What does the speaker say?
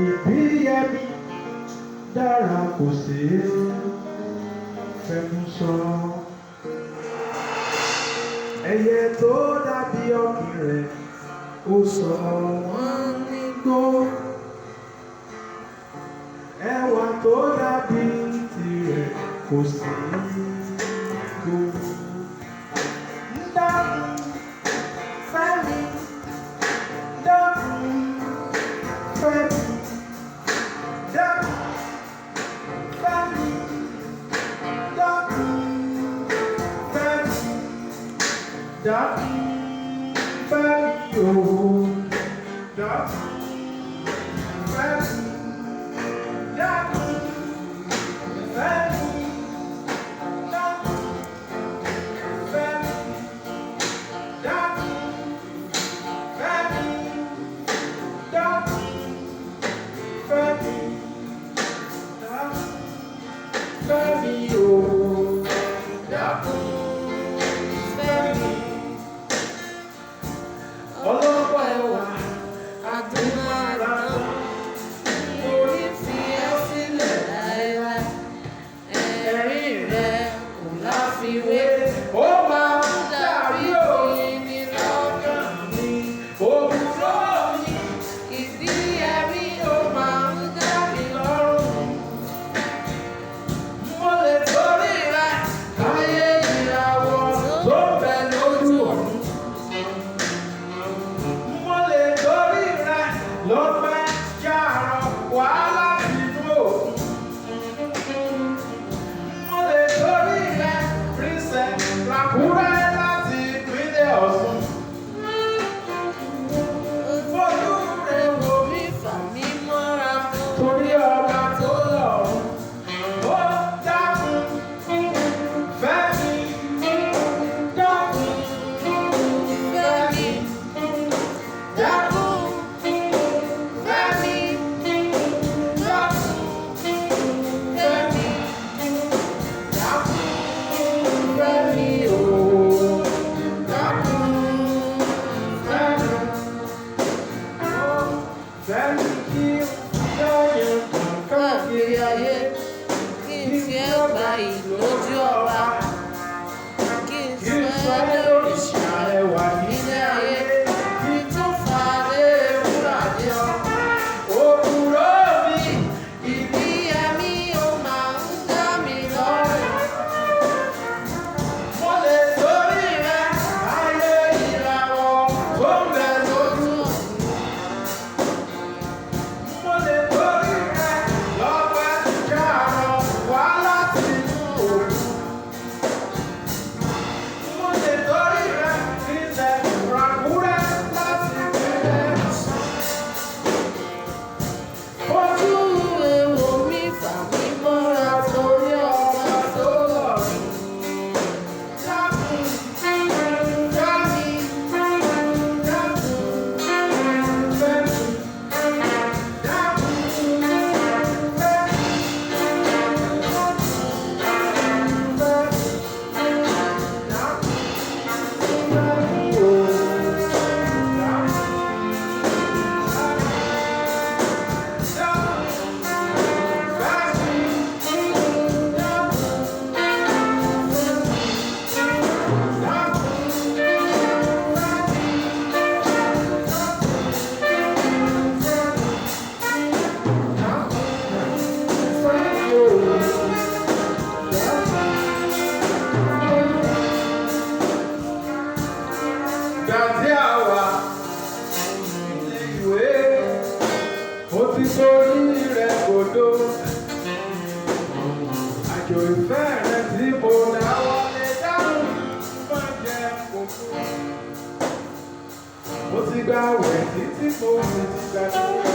Ibiyemi dára kò sí fẹnu sọ. Ẹyẹ tó dàbí ọ̀kín rẹ̀ ó sọ wọ́n nígbó. Ẹwà tó dàbí tirẹ̀ kò sí gbogbo. Dákun fẹ́mi, dákun fẹ́mi, dákun fẹ́mi, dákun fẹ́mi, dákun fẹ́mi ooo, dákun fẹ́mi, dákun fẹ́mi. Ọlọ́pàá ẹwà àdúrà orí fi ẹ́ sílẹ̀ láéláé, ẹ̀rín rẹ̀ kò láfiwé, ó máa ń dàbí oyin ní lọ́kàn mi, òwúrọ̀ mi, Ibiyemi ó máa ń dá mi lọ́rùn. Mo lè torí rẹ̀ ayé ìràwọ̀ tó bẹ lójú ọ̀run. Lọ́pẹ́ jàrọ̀ wàhálà nínú òkun. Mo lè torí rẹ̀ ríṣẹ́ làkúrẹ́ láti ìpínlẹ̀ Ọ̀ṣun. Fojú rẹ̀ wò mí fà mí mọ́ra torí ọba tó lọ́run. Ó dákun fẹ́mi, dákun fẹ́mi, dákun. Fẹ́mi kí lóyún káàkiri ayé, kí n fi ẹ́ gba ìlójú ọba, kí n sọ ẹ́ lórí ìṣàrẹwà nílé ayé, kí n tún fa lé ewúrà dé ọ. Òwúrọ̀ mi, Ibiyemi ó máa ń dá mi lọ́rùn. Mo lè torí rẹ̀ ayé ìràwọ̀ tó ń bẹ lójú ọ̀run. Mo lè torí rẹ̀ lọ́pẹ́ jàrọ̀ wá láti inú òkun. Mo lè torí rẹ̀ ríṣẹ́ ràkúrẹ́ láti ìpínlẹ̀ Ọ̀ṣun. Ojú èwo mi fà mí mọ́ra torí ọba tó lọ́run. Dákun fẹ́mi, dákun fẹ́mi. Gàdí àwà ilé ìwé, ó ti sórí rẹ̀ kòdó. Àjò ìfẹ́ rẹ̀ tí mo dáwọ́ lé dáhùn máa jẹ kókó. Mo ti gbààwẹ̀ títí mo sì ti gbàdúrà.